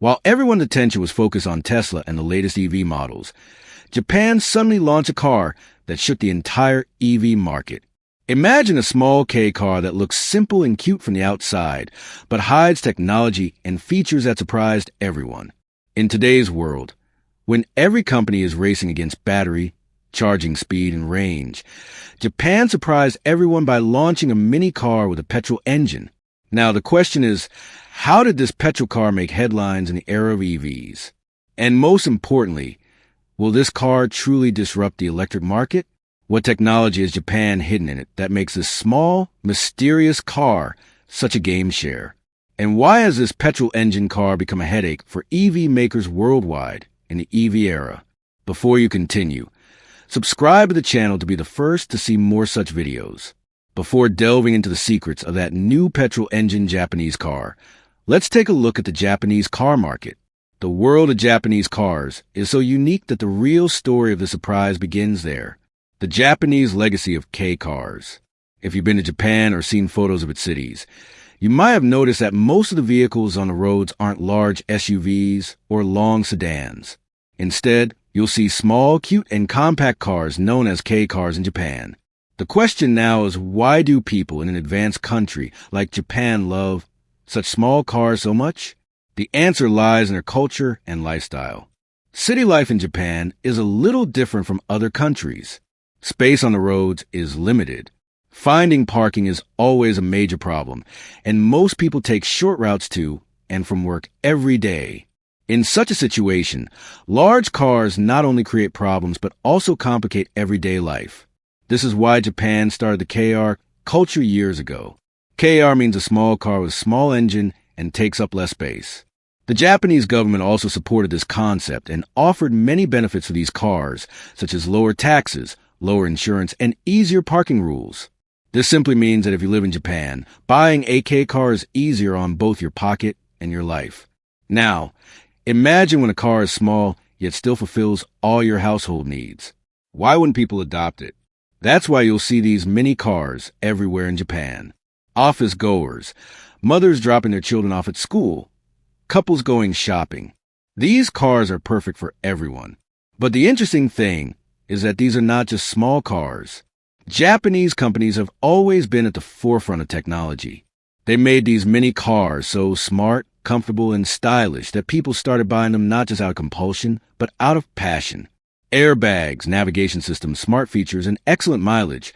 While everyone's attention was focused on Tesla and the latest EV models, Japan suddenly launched a car that shook the entire EV market. Imagine a small K car that looks simple and cute from the outside, but hides technology and features that surprised everyone. In today's world, when every company is racing against battery, charging speed, and range, Japan surprised everyone by launching a mini car with a petrol engine. Now, the question is, how did this petrol car make headlines in the era of EVs? And most importantly, will this car truly disrupt the electric market? What technology has Japan hidden in it that makes this small, mysterious car such a game changer? And why has this petrol engine car become a headache for EV makers worldwide in the EV era? Before you continue, subscribe to the channel to be the first to see more such videos. Before delving into the secrets of that new petrol engine Japanese car, let's take a look at the Japanese car market. The world of Japanese cars is so unique that the real story of the surprise begins there. The Japanese legacy of K cars. If you've been to Japan or seen photos of its cities, you might have noticed that most of the vehicles on the roads aren't large SUVs or long sedans. Instead, you'll see small, cute, and compact cars known as K cars in Japan. The question now is, why do people in an advanced country like Japan love such small cars so much? The answer lies in their culture and lifestyle. City life in Japan is a little different from other countries. Space on the roads is limited. Finding parking is always a major problem, and most people take short routes to and from work every day. In such a situation, large cars not only create problems but also complicate everyday life. This is why Japan started the KR culture years ago. KR means a small car with a small engine and takes up less space. The Japanese government also supported this concept and offered many benefits for these cars, such as lower taxes, lower insurance, and easier parking rules. This simply means that if you live in Japan, buying a K car is easier on both your pocket and your life. Now, imagine when a car is small yet still fulfills all your household needs. Why wouldn't people adopt it? That's why you'll see these mini cars everywhere in Japan. Office goers, mothers dropping their children off at school, couples going shopping. These cars are perfect for everyone. But the interesting thing is that these are not just small cars. Japanese companies have always been at the forefront of technology. They made these mini cars so smart, comfortable, and stylish that people started buying them not just out of compulsion, but out of passion. Airbags, navigation systems, smart features, and excellent mileage,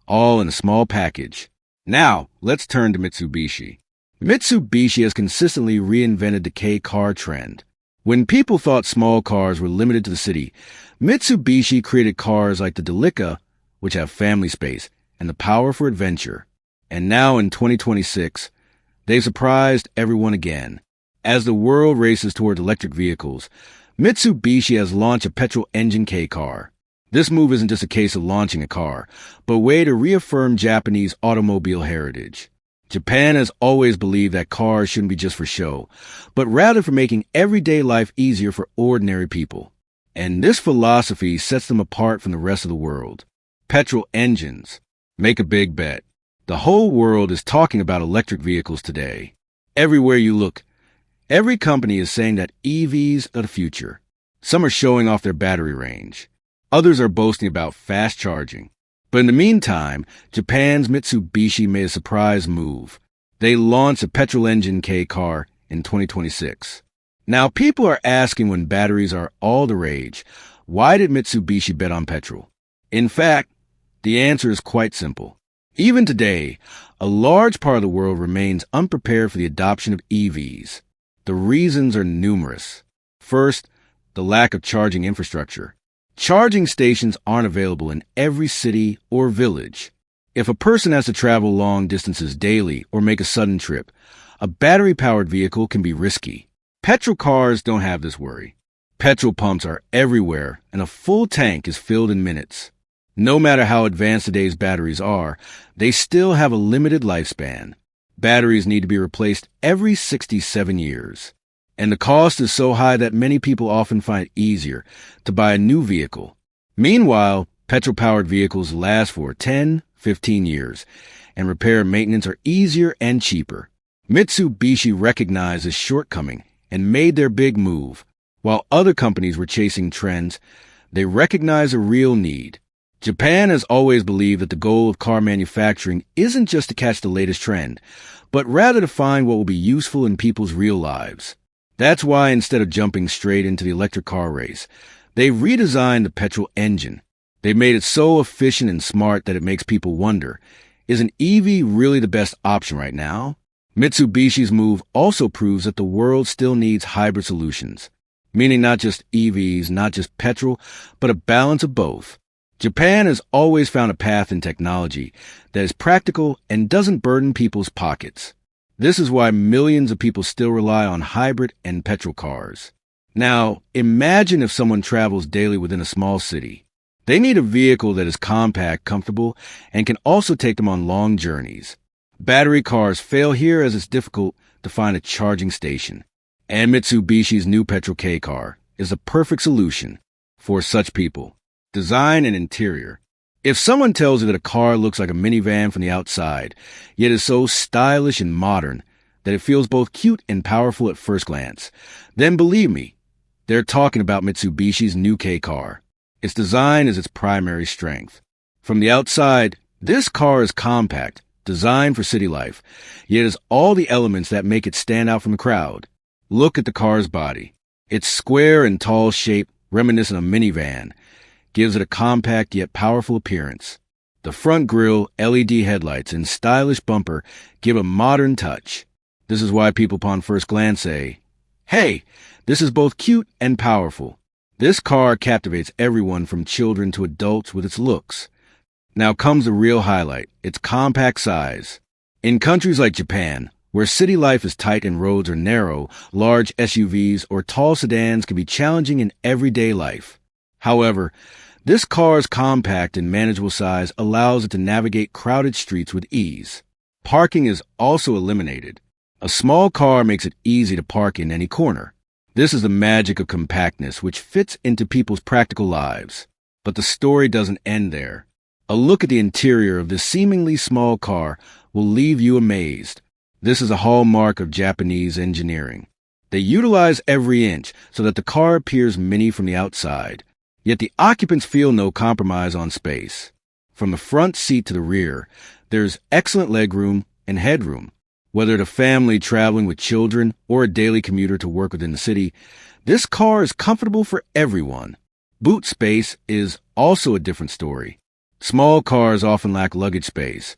all in a small package. Now, let's turn to Mitsubishi. Mitsubishi has consistently reinvented the K car trend. When people thought small cars were limited to the city, Mitsubishi created cars like the Delica, which have family space and the power for adventure. And now in 2026, they've surprised everyone again. As the world races toward electric vehicles, Mitsubishi has launched a petrol engine K car. This move isn't just a case of launching a car, but a way to reaffirm Japanese automobile heritage. Japan has always believed that cars shouldn't be just for show, but rather for making everyday life easier for ordinary people. And this philosophy sets them apart from the rest of the world. Petrol engines. Make a big bet. The whole world is talking about electric vehicles today. Everywhere you look, every company is saying that EVs are the future. Some are showing off their battery range. Others are boasting about fast charging. But in the meantime, Japan's Mitsubishi made a surprise move. They launched a petrol engine K car in 2026. Now, people are asking, when batteries are all the rage, why did Mitsubishi bet on petrol? In fact, the answer is quite simple. Even today, a large part of the world remains unprepared for the adoption of EVs. The reasons are numerous. First, the lack of charging infrastructure. Charging stations aren't available in every city or village. If a person has to travel long distances daily or make a sudden trip, a battery-powered vehicle can be risky. Petrol cars don't have this worry. Petrol pumps are everywhere, and a full tank is filled in minutes. No matter how advanced today's batteries are, they still have a limited lifespan. Batteries need to be replaced every 67 years. And the cost is so high that many people often find it easier to buy a new vehicle. Meanwhile, petrol-powered vehicles last for 10, 15 years, and repair and maintenance are easier and cheaper. Mitsubishi recognized this shortcoming and made their big move. While other companies were chasing trends, they recognized a real need. Japan has always believed that the goal of car manufacturing isn't just to catch the latest trend, but rather to find what will be useful in people's real lives. That's why instead of jumping straight into the electric car race, they redesigned the petrol engine. They made it so efficient and smart that it makes people wonder, is an EV really the best option right now? Mitsubishi's move also proves that the world still needs hybrid solutions, meaning not just EVs, not just petrol, but a balance of both. Japan has always found a path in technology that is practical and doesn't burden people's pockets. This is why millions of people still rely on hybrid and petrol cars. Now, imagine if someone travels daily within a small city. They need a vehicle that is compact, comfortable, and can also take them on long journeys. Battery cars fail here as it's difficult to find a charging station. And Mitsubishi's new petrol K car is a perfect solution for such people. Design and interior. If someone tells you that a car looks like a minivan from the outside, yet is so stylish and modern that it feels both cute and powerful at first glance, then believe me, they're talking about Mitsubishi's new K car. Its design is its primary strength. From the outside, this car is compact, designed for city life, yet has all the elements that make it stand out from the crowd. Look at the car's body. Its square and tall shape, reminiscent of a minivan, gives it a compact yet powerful appearance. The front grille, LED headlights, and stylish bumper give a modern touch. This is why people upon first glance say, "Hey, this is both cute and powerful." This car captivates everyone from children to adults with its looks. Now comes the real highlight, its compact size. In countries like Japan, where city life is tight and roads are narrow, large SUVs or tall sedans can be challenging in everyday life. However, this car's compact and manageable size allows it to navigate crowded streets with ease. Parking is also eliminated. A small car makes it easy to park in any corner. This is the magic of compactness, which fits into people's practical lives. But the story doesn't end there. A look at the interior of this seemingly small car will leave you amazed. This is a hallmark of Japanese engineering. They utilize every inch so that the car appears mini from the outside. Yet the occupants feel no compromise on space. From the front seat to the rear, there's excellent legroom and headroom. Whether it's a family traveling with children or a daily commuter to work within the city, this car is comfortable for everyone. Boot space is also a different story. Small cars often lack luggage space,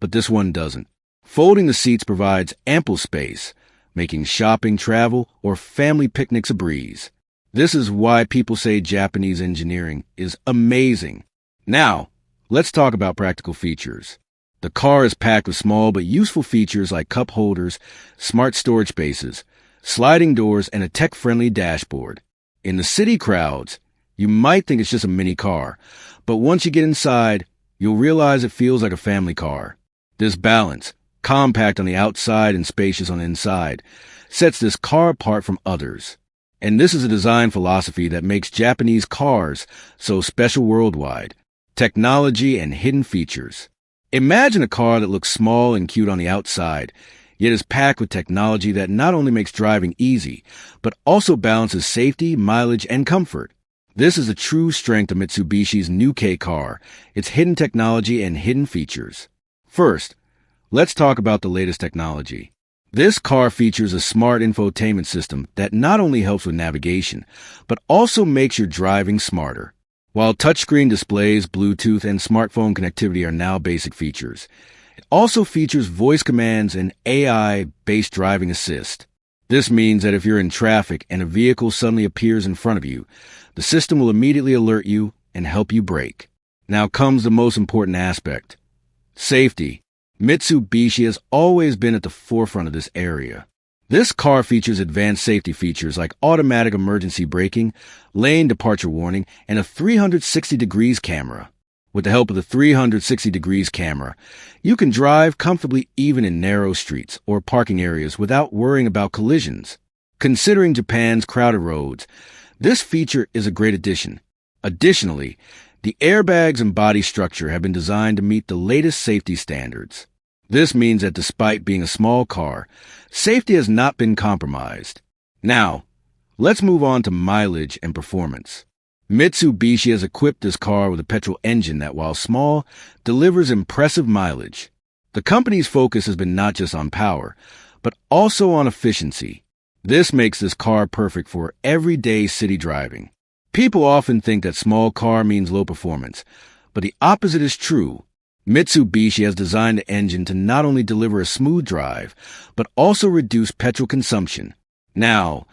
but this one doesn't. Folding the seats provides ample space, making shopping, travel, or family picnics a breeze. This is why people say Japanese engineering is amazing. Now, let's talk about practical features. The car is packed with small but useful features like cup holders, smart storage spaces, sliding doors, and a tech-friendly dashboard. In the city crowds, you might think it's just a mini car, but once you get inside, you'll realize it feels like a family car. This balance, compact on the outside and spacious on the inside, sets this car apart from others. And this is a design philosophy that makes Japanese cars so special worldwide. Technology and hidden features. Imagine a car that looks small and cute on the outside, yet is packed with technology that not only makes driving easy, but also balances safety, mileage, and comfort. This is a true strength of Mitsubishi's new K car, its hidden technology and hidden features. First, let's talk about the latest technology. This car features a smart infotainment system that not only helps with navigation, but also makes your driving smarter. While touchscreen displays, Bluetooth, and smartphone connectivity are now basic features, it also features voice commands and AI-based driving assist. This means that if you're in traffic and a vehicle suddenly appears in front of you, the system will immediately alert you and help you brake. Now comes the most important aspect: safety. Mitsubishi has always been at the forefront of this area. This car features advanced safety features like automatic emergency braking, lane departure warning, and a 360 degrees camera. With the help of the 360 degrees camera, you can drive comfortably even in narrow streets or parking areas without worrying about collisions. Considering Japan's crowded roads, this feature is a great addition. Additionally, the airbags and body structure have been designed to meet the latest safety standards. This means that despite being a small car, safety has not been compromised. Now, let's move on to mileage and performance. Mitsubishi has equipped this car with a petrol engine that, while small, delivers impressive mileage. The company's focus has been not just on power, but also on efficiency. This makes this car perfect for everyday city driving. People often think that small car means low performance, but the opposite is true. Mitsubishi has designed the engine to not only deliver a smooth drive, but also reduce petrol consumption. Now,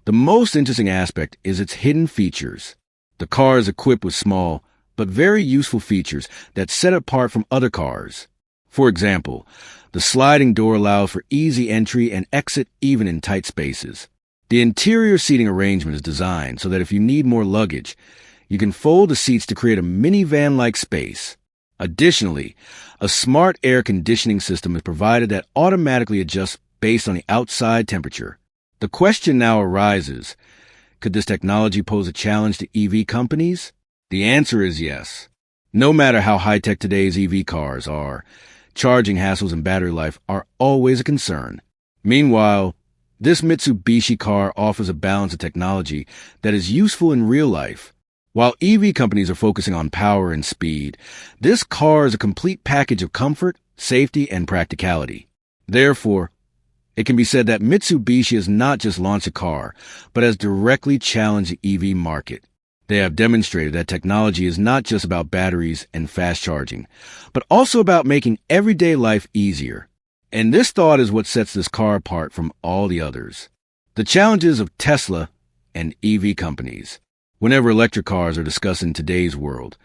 the most interesting aspect is its hidden features. The car is equipped with small, but very useful features that set it apart from other cars. For example, the sliding door allows for easy entry and exit even in tight spaces. The interior seating arrangement is designed so that if you need more luggage, you can fold the seats to create a minivan-like space. Additionally, a smart air conditioning system is provided that automatically adjusts based on the outside temperature. The question now arises, could this technology pose a challenge to EV companies? The answer is yes. No matter how high-tech today's EV cars are, charging hassles and battery life are always a concern. Meanwhile, this Mitsubishi car offers a balance of technology that is useful in real life. While EV companies are focusing on power and speed, this car is a complete package of comfort, safety, and practicality. Therefore, it can be said that Mitsubishi has not just launched a car, but has directly challenged the EV market. They have demonstrated that technology is not just about batteries and fast charging, but also about making everyday life easier. And this thought is what sets this car apart from all the others. The challenges of Tesla and EV companies. Whenever electric cars are discussed in today's world,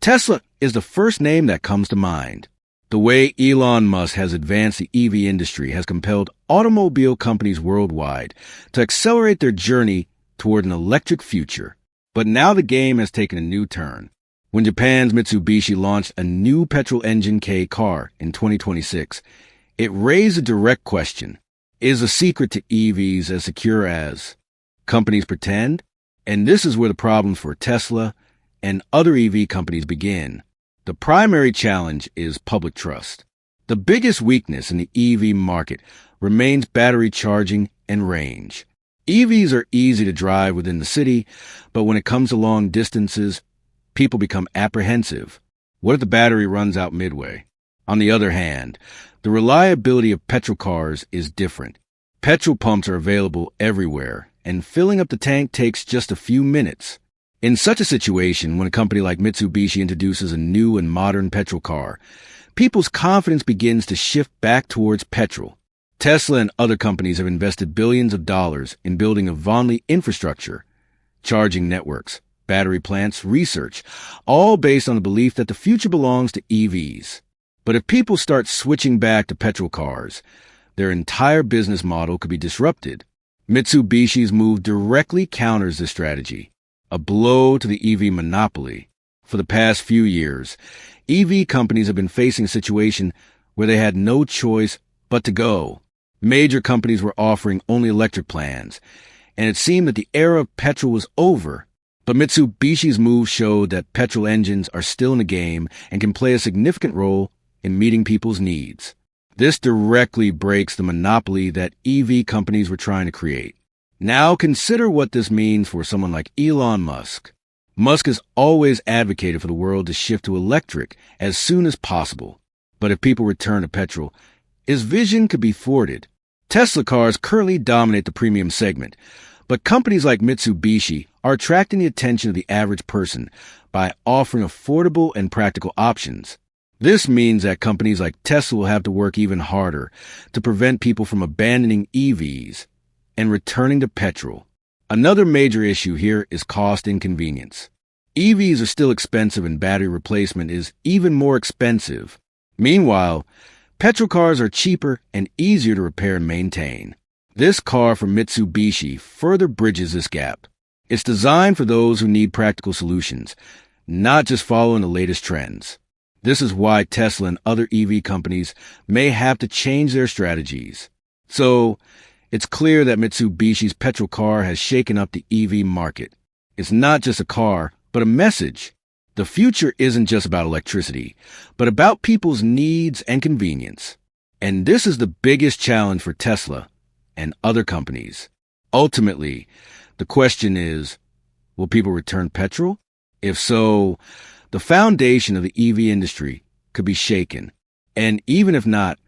Tesla is the first name that comes to mind. The way Elon Musk has advanced the EV industry has compelled automobile companies worldwide to accelerate their journey toward an electric future. But now the game has taken a new turn. When Japan's Mitsubishi launched a new petrol engine K car in 2026, it raised a direct question. Is the secret to EVs as secure as companies pretend? And this is where the problems for Tesla and other EV companies begin. The primary challenge is public trust. The biggest weakness in the EV market remains battery charging and range. EVs are easy to drive within the city, but when it comes to long distances, people become apprehensive. What if the battery runs out midway? On the other hand, the reliability of petrol cars is different. Petrol pumps are available everywhere, and filling up the tank takes just a few minutes. In such a situation, when a company like Mitsubishi introduces a new and modern petrol car, people's confidence begins to shift back towards petrol. Tesla and other companies have invested billions of dollars in building a Vonley infrastructure, charging networks, battery plants, research, all based on the belief that the future belongs to EVs. But if people start switching back to petrol cars, their entire business model could be disrupted. Mitsubishi's move directly counters this strategy, a blow to the EV monopoly. For the past few years, EV companies have been facing a situation where they had no choice but to go. Major companies were offering only electric plans, and it seemed that the era of petrol was over. But Mitsubishi's move showed that petrol engines are still in the game and can play a significant role in meeting people's needs. This directly breaks the monopoly that EV companies were trying to create. Now consider what this means for someone like Elon Musk. Musk has always advocated for the world to shift to electric as soon as possible. But if people return to petrol, his vision could be thwarted. Tesla cars currently dominate the premium segment, but companies like Mitsubishi are attracting the attention of the average person by offering affordable and practical options. This means that companies like Tesla will have to work even harder to prevent people from abandoning EVs and returning to petrol. Another major issue here is cost and convenience. EVs are still expensive and battery replacement is even more expensive. Meanwhile, petrol cars are cheaper and easier to repair and maintain. This car from Mitsubishi further bridges this gap. It's designed for those who need practical solutions, not just following the latest trends. This is why Tesla and other EV companies may have to change their strategies. So, it's clear that Mitsubishi's petrol car has shaken up the EV market. It's not just a car, but a message. The future isn't just about electricity, but about people's needs and convenience. And this is the biggest challenge for Tesla and other companies. Ultimately, the question is, will people return petrol? If so, the foundation of the EV industry could be shaken. And even if not,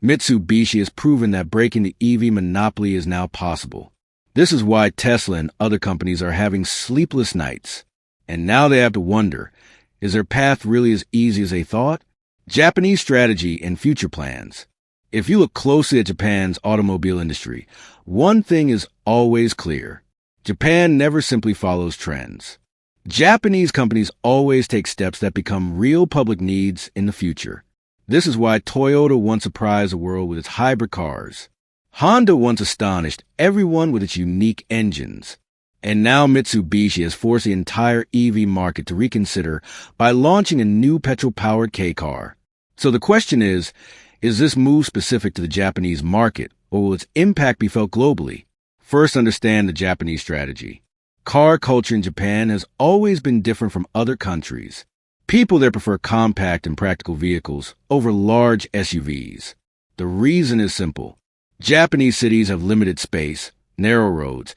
Mitsubishi has proven that breaking the EV monopoly is now possible. This is why Tesla and other companies are having sleepless nights. And now they have to wonder, is their path really as easy as they thought? Japanese strategy and future plans. If you look closely at Japan's automobile industry, one thing is always clear. Japan never simply follows trends. Japanese companies always take steps that become real public needs in the future. This is why Toyota once surprised the world with its hybrid cars. Honda once astonished everyone with its unique engines. And now Mitsubishi has forced the entire EV market to reconsider by launching a new petrol-powered K-car. So the question is this move specific to the Japanese market, or will its impact be felt globally? First, understand the Japanese strategy. Car culture in Japan has always been different from other countries. People there prefer compact and practical vehicles over large SUVs. The reason is simple. Japanese cities have limited space, narrow roads,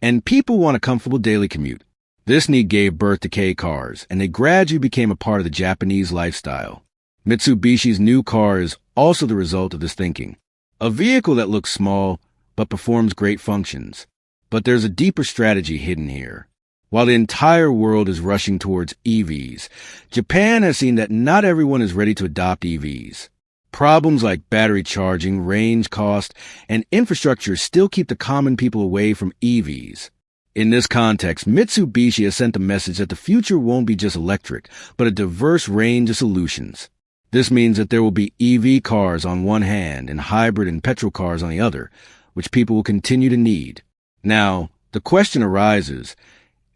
and people want a comfortable daily commute. This need gave birth to K-cars, and they gradually became a part of the Japanese lifestyle. Mitsubishi's new car is also the result of this thinking. A vehicle that looks small, but performs great functions. But there's a deeper strategy hidden here. While the entire world is rushing towards EVs, Japan has seen that not everyone is ready to adopt EVs. Problems like battery charging, range cost, and infrastructure still keep the common people away from EVs. In this context, Mitsubishi has sent a message that the future won't be just electric, but a diverse range of solutions. This means that there will be EV cars on one hand and hybrid and petrol cars on the other, which people will continue to need. Now, the question arises,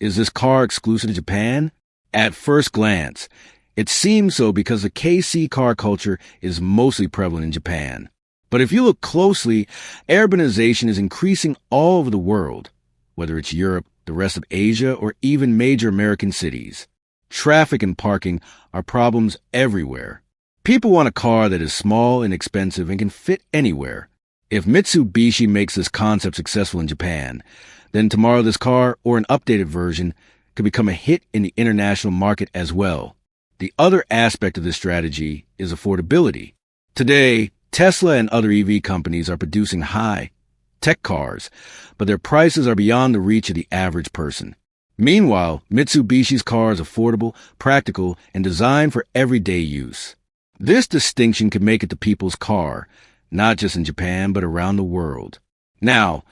is this car exclusive to Japan? At first glance, it seems so because the KC car culture is mostly prevalent in Japan. But if you look closely, urbanization is increasing all over the world, whether it's Europe, the rest of Asia, or even major American cities. Traffic and parking are problems everywhere. People want a car that is small, inexpensive, and can fit anywhere. If Mitsubishi makes this concept successful in Japan, then tomorrow this car, or an updated version, could become a hit in the international market as well. The other aspect of this strategy is affordability. Today, Tesla and other EV companies are producing high-tech cars, but their prices are beyond the reach of the average person. Meanwhile, Mitsubishi's car is affordable, practical, and designed for everyday use. This distinction can make it the people's car, not just in Japan, but around the world. Now,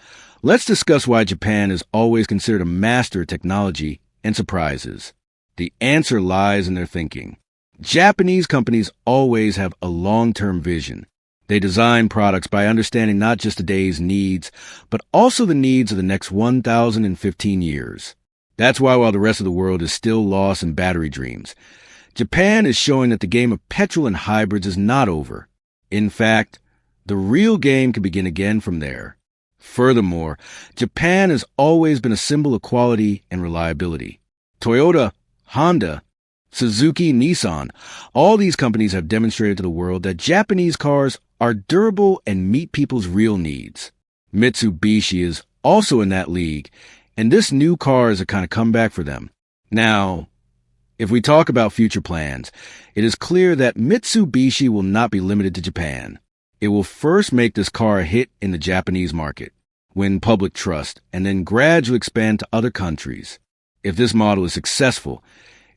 let's discuss why Japan is always considered a master of technology and surprises. The answer lies in their thinking. Japanese companies always have a long-term vision. They design products by understanding not just today's needs, but also the needs of the next 1,015 years. That's why while the rest of the world is still lost in battery dreams, Japan is showing that the game of petrol and hybrids is not over. In fact, the real game can begin again from there. Furthermore, Japan has always been a symbol of quality and reliability. Toyota, Honda, Suzuki, Nissan, all these companies have demonstrated to the world that Japanese cars are durable and meet people's real needs. Mitsubishi is also in that league, and this new car is a kind of comeback for them. Now, if we talk about future plans, it is clear that Mitsubishi will not be limited to Japan. It will first make this car a hit in the Japanese market, win public trust, and then gradually expand to other countries. If this model is successful,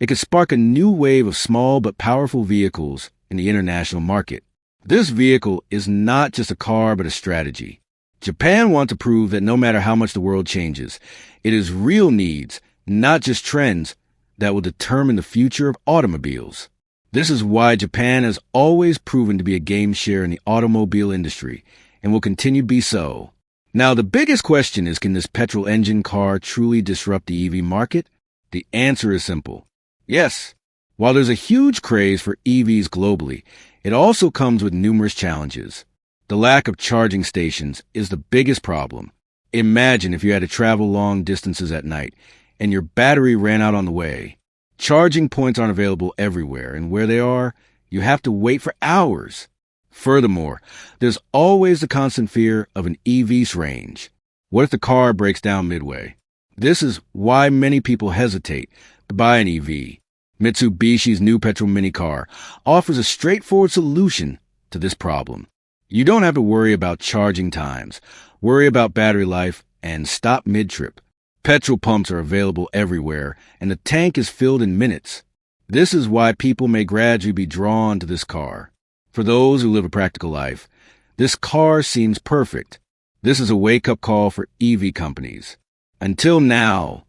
it could spark a new wave of small but powerful vehicles in the international market. This vehicle is not just a car but a strategy. Japan wants to prove that no matter how much the world changes, it is real needs, not just trends, that will determine the future of automobiles. This is why Japan has always proven to be a game share in the automobile industry and will continue to be so. Now, the biggest question is, can this petrol engine car truly disrupt the EV market? The answer is simple. Yes. While there's a huge craze for EVs globally, it also comes with numerous challenges. The lack of charging stations is the biggest problem. Imagine if you had to travel long distances at night and your battery ran out on the way. Charging points aren't available everywhere, and where they are, you have to wait for hours. Furthermore, there's always the constant fear of an EV's range. What if the car breaks down midway? This is why many people hesitate to buy an EV. Mitsubishi's new petrol mini car offers a straightforward solution to this problem. You don't have to worry about charging times, worry about battery life, and stop mid-trip. Petrol pumps are available everywhere, and the tank is filled in minutes. This is why people may gradually be drawn to this car. For those who live a practical life, this car seems perfect. This is a wake-up call for EV companies. Until now,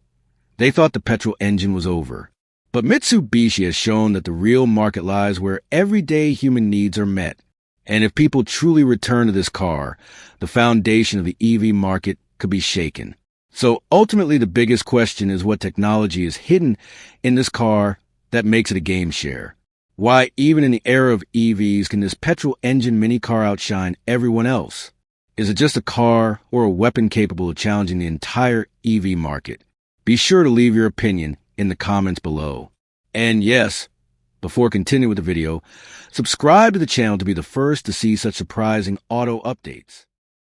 they thought the petrol engine was over. But Mitsubishi has shown that the real market lies where everyday human needs are met. And if people truly return to this car, the foundation of the EV market could be shaken. So ultimately, the biggest question is what technology is hidden in this car that makes it a game share. Why, even in the era of EVs, can this petrol engine mini car outshine everyone else? Is it just a car or a weapon capable of challenging the entire EV market? Be sure to leave your opinion in the comments below. And yes, before continuing with the video, subscribe to the channel to be the first to see such surprising auto updates.